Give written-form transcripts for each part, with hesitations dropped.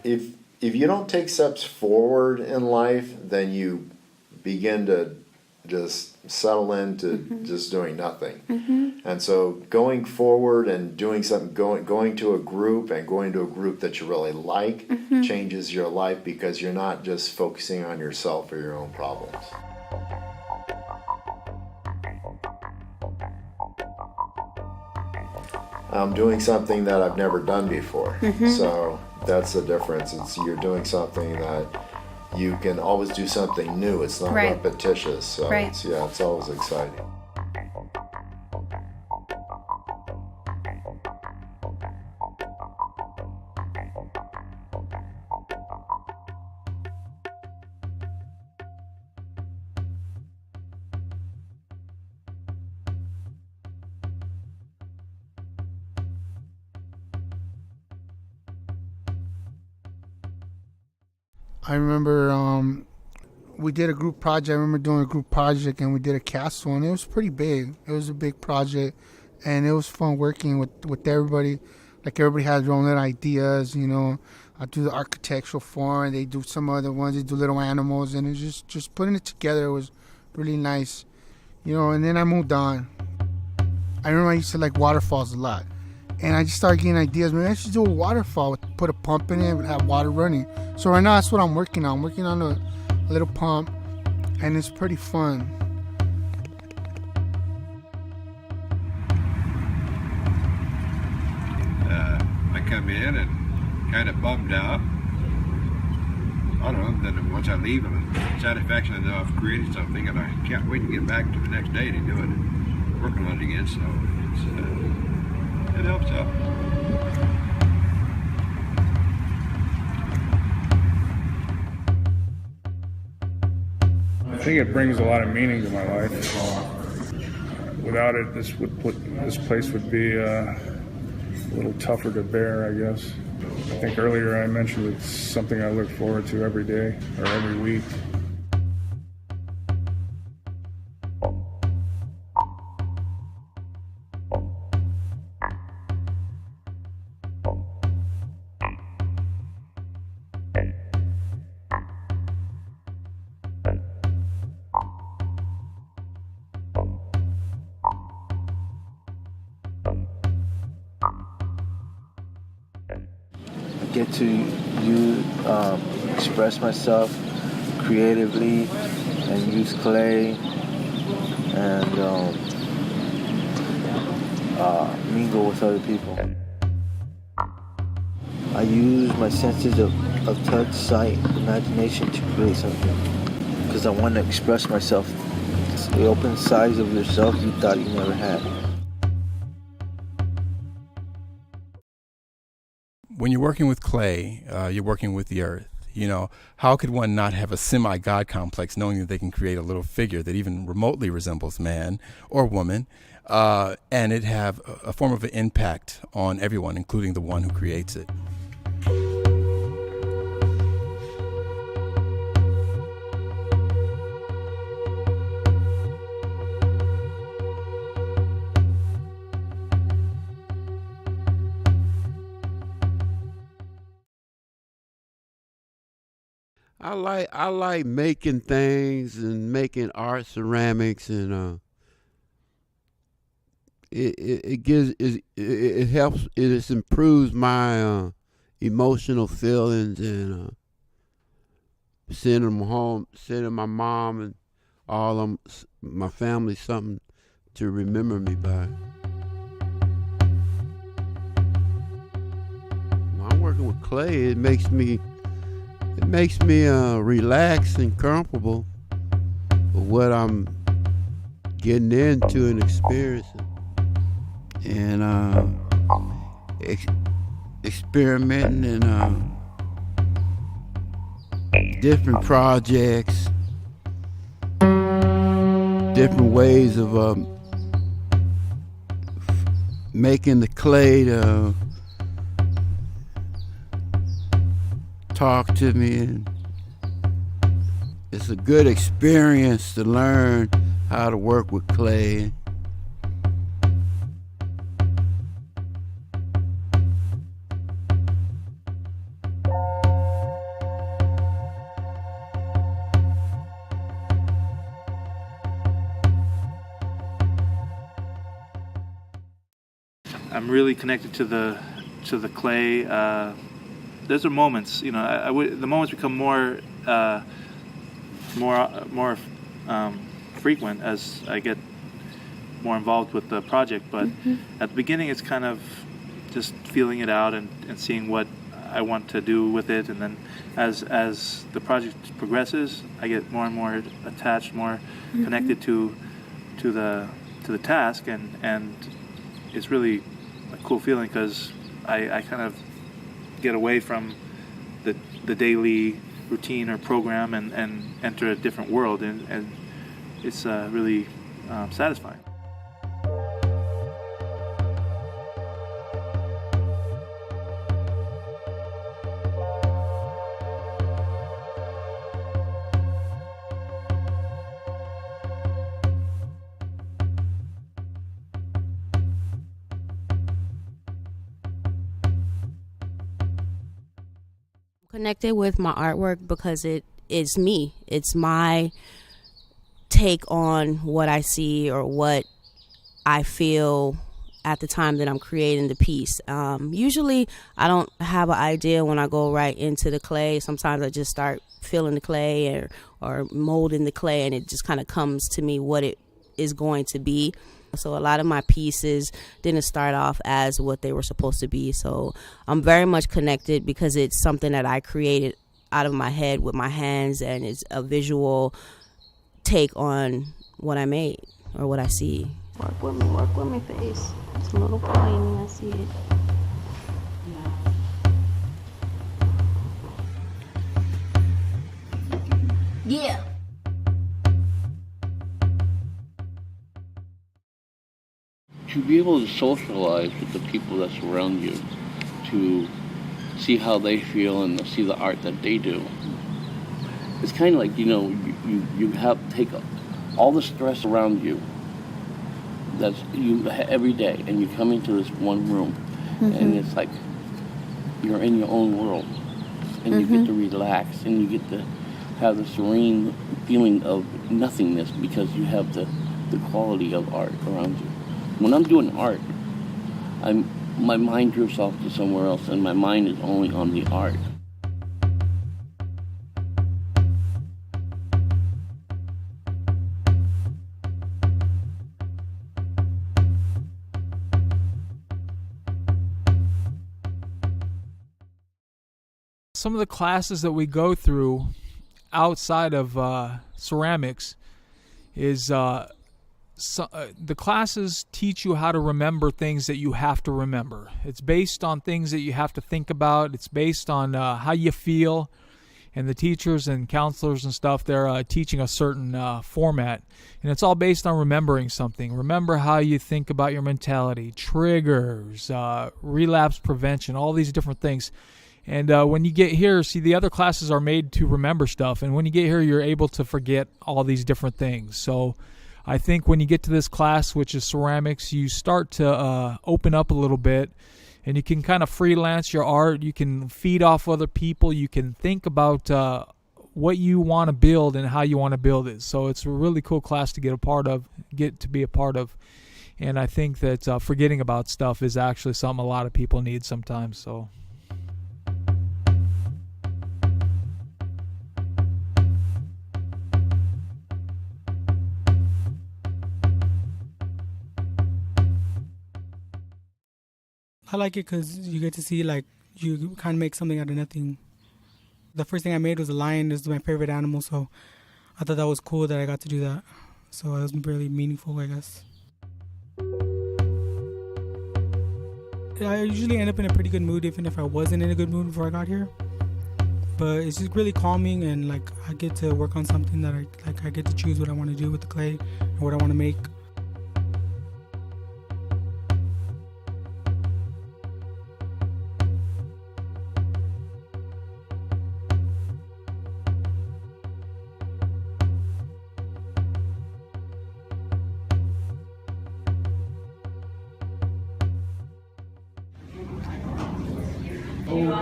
if you don't take steps forward in life, then you begin to just settle into just doing nothing. And so going forward and doing something, going to a group and going to a group that you really like changes your life, because you're not just focusing on yourself or your own problems. I'm doing something that I've never done before. So that's the difference. It's you're doing something that you can always do something new. It's not repetitious. So it's always exciting. I remember we did a group project. I remember doing a group project, and we did a castle, and it was pretty big. It was a big project, and it was fun working with everybody. Like, everybody had their own little ideas, you know. I do the architectural form, and they do some other ones. They do little animals, and it's just putting it together was really nice, you know. And then I moved on. I remember I used to like waterfalls a lot. And I just started getting ideas. Maybe I should do a waterfall, put a pump in it, and have water running. So right now, that's what I'm working on. I'm working on a little pump, and it's pretty fun. I come in and kind of bummed out. I don't know, then once I leave, I'm satisfaction that I've created something, and I can't wait to get back to the next day to do it, working on it again. So it helps out. I think it brings a lot of meaning to my life. Without it, this place would be a little tougher to bear, I guess. I think earlier I mentioned it's something I look forward to every day or every week. Get to express myself creatively and use clay and mingle with other people. I use my senses of touch, sight, imagination to create something, because I want to express myself. It opens sides of yourself you thought you never had. When you're working with clay, you're working with the earth. You know, how could one not have a semi-God complex knowing that they can create a little figure that even remotely resembles man or woman, and it have a form of an impact on everyone, including the one who creates it? I like making things and making art, ceramics, and it helps. It improves my emotional feelings, and sending them home, sending my mom and all of my family something to remember me by. When I'm working with clay, it makes me relaxed and comfortable with what I'm getting into and experiencing, and experimenting in different projects, different ways of making the clay to talk to me, and it's a good experience to learn how to work with clay. I'm really connected to the clay. Those are moments, you know. The moments become more frequent as I get more involved with the project. But at the beginning, it's kind of just feeling it out and seeing what I want to do with it, and then as the project progresses, I get more and more attached, more connected to the task, and it's really a cool feeling because I kind of get away from the daily routine or program and enter a different world, and it's really satisfying. Connected with my artwork because it's me. It's my take on what I see or what I feel at the time that I'm creating the piece. Usually I don't have an idea when I go right into the clay. Sometimes I just start feeling the clay or molding the clay, and it just kind of comes to me what it is going to be. So a lot of my pieces didn't start off as what they were supposed to be. So I'm very much connected because it's something that I created out of my head with my hands, and it's a visual take on what I made or what I see. Work with me face. It's a little plain, I see it. Yeah. To be able to socialize with the people that surround you, to see how they feel and to see the art that they do. It's kind of like, you know, you have to take all the stress around you that's you every day, and you come into this one room, and it's like you're in your own world, and you get to relax, and you get to have the serene feeling of nothingness because you have the quality of art around you. When I'm doing art, my mind drifts off to somewhere else, and my mind is only on the art. Some of the classes that we go through outside of ceramics is the classes teach you how to remember things that you have to remember. It's based on things that you have to think about. It's based on how you feel. And the teachers and counselors and stuff, they're teaching a certain format. And it's all based on remembering something. Remember how you think about your mentality, triggers, relapse prevention, all these different things. And when you get here, see, the other classes are made to remember stuff. And when you get here, you're able to forget all these different things. So I think when you get to this class, which is ceramics, you start to open up a little bit, and you can kind of freelance your art. You can feed off other people. You can think about what you want to build and how you want to build it. So it's a really cool class to get to be a part of. And I think that forgetting about stuff is actually something a lot of people need sometimes. So. I like it because you get to see, like, you kind of make something out of nothing. The first thing I made was a lion. This is my favorite animal, so I thought that was cool that I got to do that. So it was really meaningful, I guess. I usually end up in a pretty good mood, even if I wasn't in a good mood before I got here. But it's just really calming, and like I get to work on something that I get to choose what I want to do with the clay and what I want to make.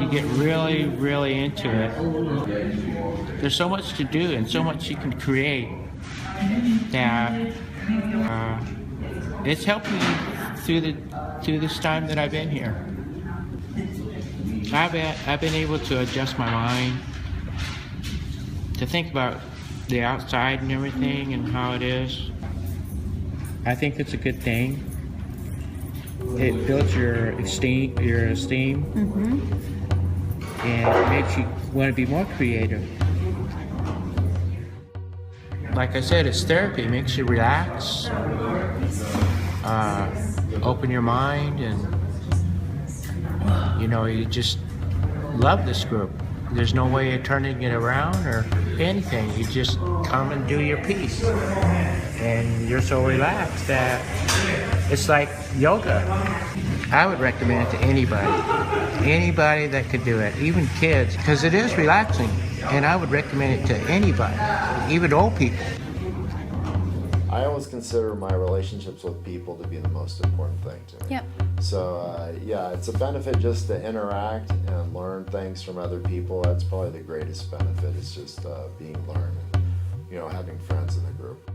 You get really, really into it. There's so much to do and so much you can create that it's helped me through this time that I've been here. I've been able to adjust my mind to think about the outside and everything and how it is. I think it's a good thing. It builds your esteem, and it makes you want to be more creative. Like I said, it's therapy. It makes you relax, open your mind, and you just love this group. There's no way of turning it around or anything. You just come and do your piece, and you're so relaxed that it's like yoga. I would recommend it to anybody that could do it, even kids, because it is relaxing. And I would recommend it to anybody, even old people. I always consider my relationships with people to be the most important thing to me. Yep. So yeah, it's a benefit just to interact and learn things from other people. That's probably the greatest benefit, is just being learned and having friends in the group.